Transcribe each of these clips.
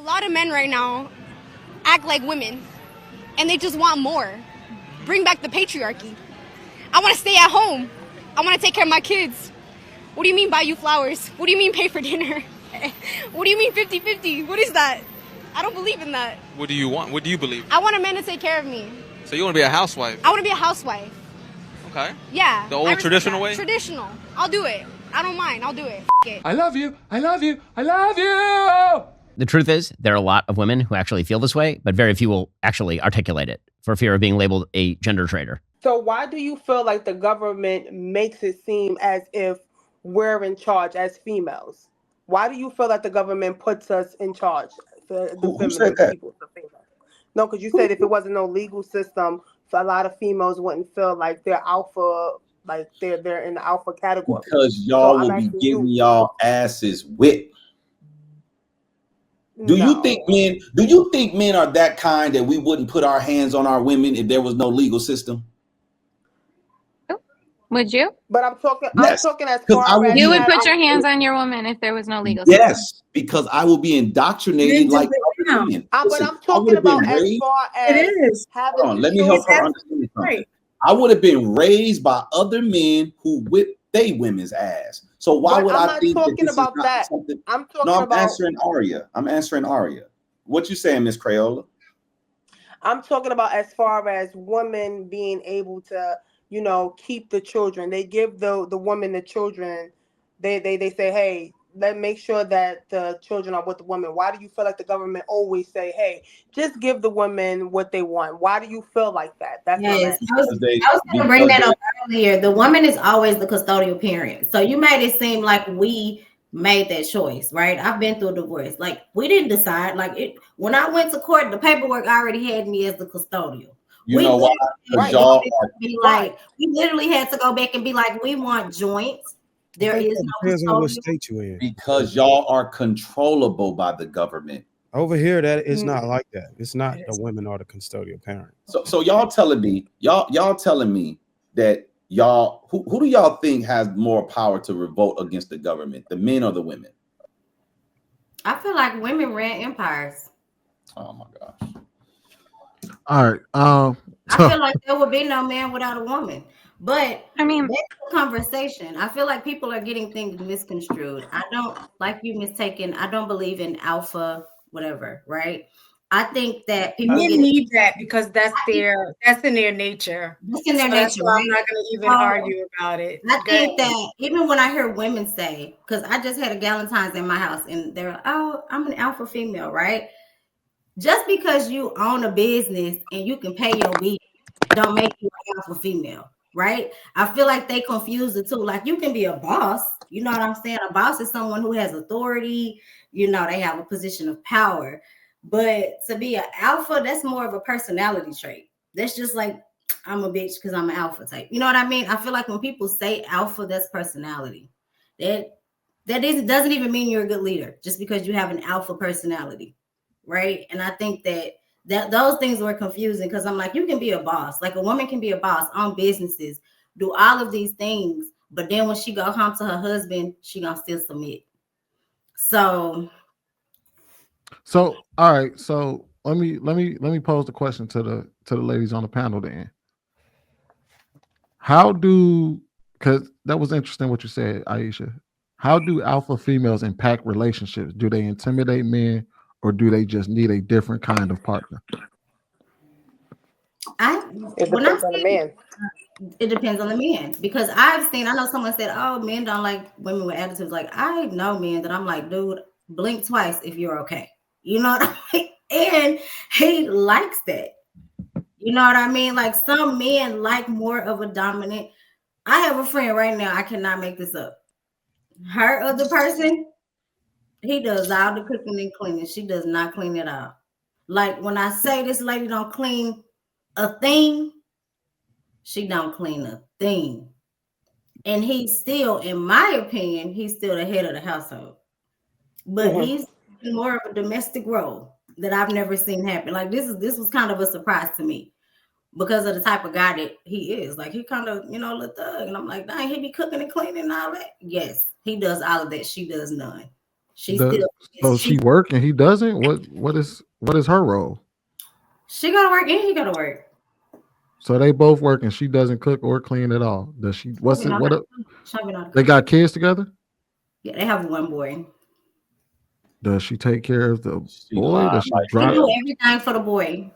lot of men right now act like women, and they just want more. Bring back the patriarchy. I want to stay at home. I want to take care of my kids. What do you mean buy you flowers? What do you mean pay for dinner? What do you mean 50-50? What is that? I don't believe in that. What do you want? What do you believe? I want a man to take care of me. So you want to be a housewife? I want to be a housewife. Okay. Yeah. The old traditional way? Traditional. I'll do it. I don't mind. I'll do it. It. I love you. I love you. I love you. The truth is, there are a lot of women who actually feel this way, but very few will actually articulate it for fear of being labeled a gender traitor. So why do you feel like the government makes it seem as if we're in charge as females? Why do you feel like the government puts us in charge? Who said that? No, because you said if it wasn't no legal system, a lot of females wouldn't feel like they're alpha, like they're in the alpha category. Because y'all will be giving y'all asses whipped. Do you think men are that kind that we wouldn't put our hands on our women if there was no legal system? Would you? But I'm talking as far as you would put your hands on your woman if there was no legal system. Yes, because I will be indoctrinated like women. But I'm talking about as far as it is. Having let me help her understand something. I would have been raised by other men who whipped they women's ass. So why would I think that this is not something? I'm talking about answering Aria. I'm answering Aria. What you saying, Miss Crayola? I'm talking about as far as women being able to, keep the children. They give the woman the children. They say, hey, let's make sure that the children are with the woman. Why do you feel like the government always say, hey, just give the women what they want? Why do you feel like that? That's yes. I was going to bring that up earlier. The woman is always the custodial parent. So you made it seem like we made that choice, right? I've been through a divorce. Like, we didn't decide. Like, when I went to court, the paperwork already had me as the custodial. You know why? We literally had to go back and be like, we want joints. There is no depends on what state you in. Because y'all are controllable by the government. Over here, that it's not like that. It's not the women are the custodial parent. So y'all telling me that y'all who do y'all think has more power to revolt against the government, the men or the women? I feel like women ran empires. Oh my gosh. All right. I feel like there would be no man without a woman. But I mean, that's the conversation. I feel like people are getting things misconstrued. I don't, like you mistaken, I don't believe in alpha, whatever, right? I think that people need that because that's in their nature. That's in their nature. Right? I'm not going to even argue about it. I think that even when I hear women say, because I just had a Galentine's in my house and they're like, oh, I'm an alpha female, right? Just because you own a business and you can pay your bills don't make you an alpha female, right? I feel like they confuse the two. Like, you can be a boss, you know what I'm saying? A boss is someone who has authority, they have a position of power. But to be an alpha, that's more of a personality trait. That's just like, I'm a bitch because I'm an alpha type. You know what I mean? I feel like when people say alpha, that's personality. That doesn't even mean you're a good leader just because you have an alpha personality. Right. And I think that those things were confusing because I'm like, you can be a boss, like a woman can be a boss, own businesses, do all of these things. But then when she go home to her husband, she gonna still submit. So all right. So let me pose the question to the ladies on the panel then. Because that was interesting what you said, Aisha. How do alpha females impact relationships? Do they intimidate men? Or do they just need a different kind of partner? It depends on the man. It depends on the man. Because I know someone said, oh, men don't like women with attitudes. Like, I know men that I'm like, dude, blink twice if you're okay. You know what I mean? And he likes that. You know what I mean? Like, some men like more of a dominant. I have a friend right now. I cannot make this up. Her other person, he does all the cooking and cleaning. She does not clean at all. Like, when I say this lady don't clean a thing, she don't clean a thing. And he's still, in my opinion, he's still the head of the household. But he's more of a domestic role that I've never seen happen. Like, this was kind of a surprise to me because of the type of guy that he is. Like, he kind of, little thug. And I'm like, dang, he be cooking and cleaning and all that. Yes, he does all of that. She does none. She's still. So she work and he doesn't. What is her role? She go to work and he go to work. So they both work and she doesn't cook or clean at all. Does she? What's it? What? They got kids together? Yeah, they have one boy. Does she take care of the boy? Does she drive? She do everything for the boy.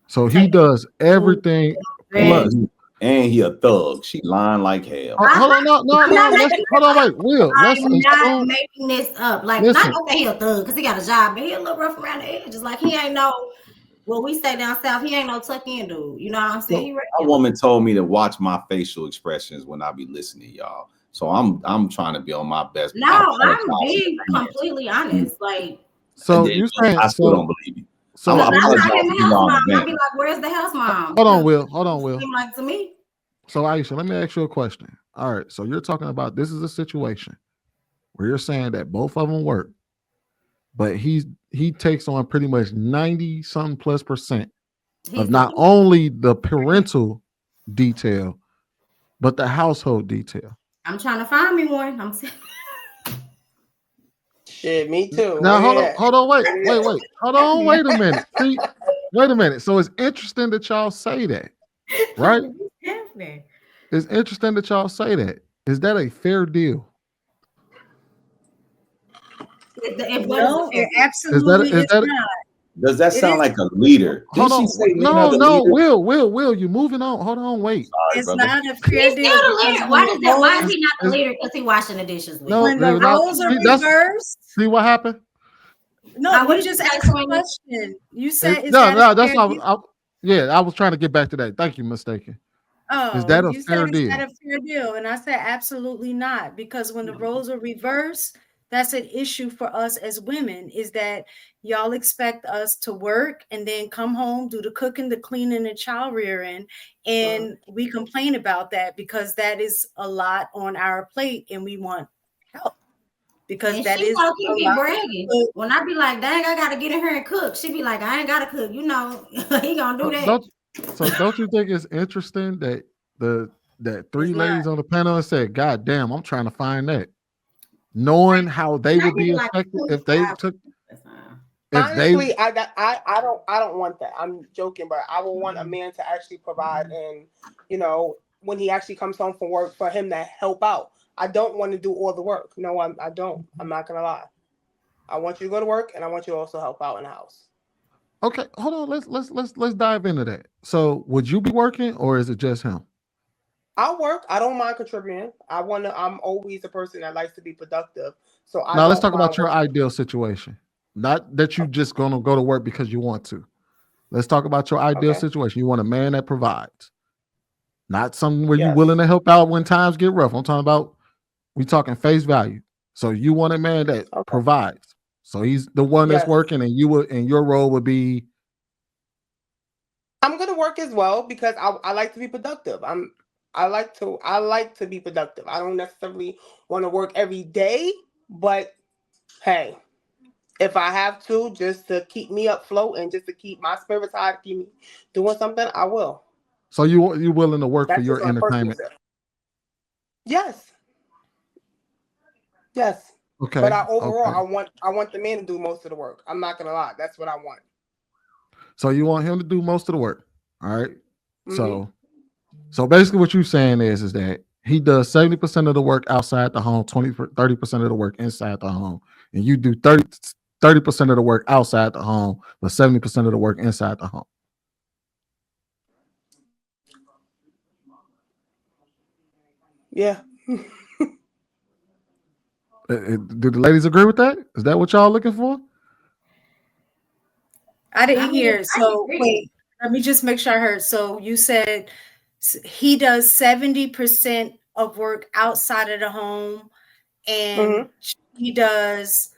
So he does everything. Plus, and he a thug. She lying like hell. Hold on, no. Hold on, wait, Will. I'm not making this up. Like, not okay, he a thug because he got a job, but he a little rough around the edges. Like, he ain't no. Well, we say down south, he ain't no tuck in dude. You know what I'm saying? A woman told me to watch my facial expressions when I be listening, y'all. So I'm trying to be on my best. No, I'm being completely honest. Like, so you saying I still don't believe you. So I'm not having the house mom. I'll be like, where's the house mom? Hold on, Will. Seem like to me. So Aisha, let me ask you a question. All right, so you're talking about this is a situation where you're saying that both of them work, but he takes on pretty much 90-something plus percent of not only the parental detail, but the household detail. I'm trying to find me one. I'm saying. Shit, me too. Now hold on, wait. Hold on, wait a minute. See, wait a minute. So it's interesting that y'all say that, right? It's interesting that y'all say that. Is that a fair deal? No, it absolutely is not. Does that sound like a leader? Hold on. No, Will, you moving on. Hold on, wait. It's not a fair deal. Why is he not the leader? Because he washing the dishes. No, when the roles are reversed. See what happened? No, you just asked a question. You said I was trying to get back to that. Thank you, mistaken. Oh, is that a fair deal? Is that a fair deal? And I said absolutely not, because when the roles are reversed, that's an issue for us as women, is that y'all expect us to work and then come home, do the cooking, the cleaning, the child rearing, and we complain about that because that is a lot on our plate and we want help. Because that is be bragging. When I be like, dang, I gotta get in here and cook, she be like, I ain't gotta cook. You know, he gonna do that. Don't you think it's interesting that that three ladies on the panel said, God damn, I'm trying to find that. Knowing how they would be affected if they took. Honestly, I don't want that. I'm joking, but I will want a man to actually provide, and when he actually comes home from work, for him to help out. I don't want to do all the work. No, I don't. I'm not gonna lie. I want you to go to work, and I want you to also help out in the house. Okay, hold on. Let's dive into that. So, would you be working, or is it just him? I'll work. I don't mind contributing. I'm always a person that likes to be productive. So now let's talk about your ideal situation. Not that you just gonna go to work because you want to. Let's talk about your ideal situation. You want a man that provides, not something where you're willing to help out when times get rough. I'm talking about we talking face value. So you want a man that provides. So he's the one that's working, and your role would be. I'm gonna work as well because I like to be productive. I like to be productive. I don't necessarily want to work every day, but hey, if I have to, just to keep me afloat and just to keep my spirits high, to keep me doing something, I will. So you willing to work for your entertainment? Yes. Okay. But overall, I want the man to do most of the work. I'm not gonna lie. That's what I want. So you want him to do most of the work. All right. Mm-hmm. So basically what you're saying is that he does 70% of the work outside the home, 30% of the work inside the home. And you do 30% of the work outside the home, but 70% of the work inside the home. Yeah. Do the ladies agree with that? Is that what y'all looking for? I didn't hear. So wait, let me just make sure I heard. So you said he does 70% of work outside of the home, and he does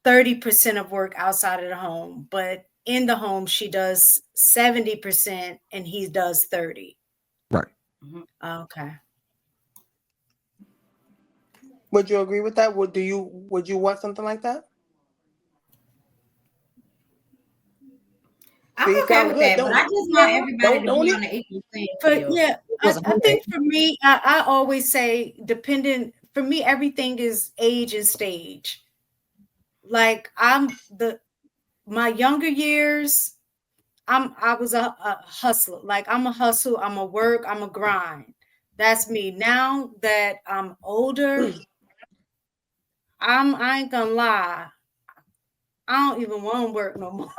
30% of work outside of the home, but in the home she does 70% and he does 30%. Right. Okay. Would you agree with that? Would you want something like that? I'm okay with that, but I just want everybody to be on the equal playing field. But yeah, I think for me, I always say for me, everything is age and stage. like my younger years, I was a hustler. Like I'm a hustle, I'm a work, I'm a grind. That's me. Now that I'm older, I ain't gonna lie. I don't even want to work no more.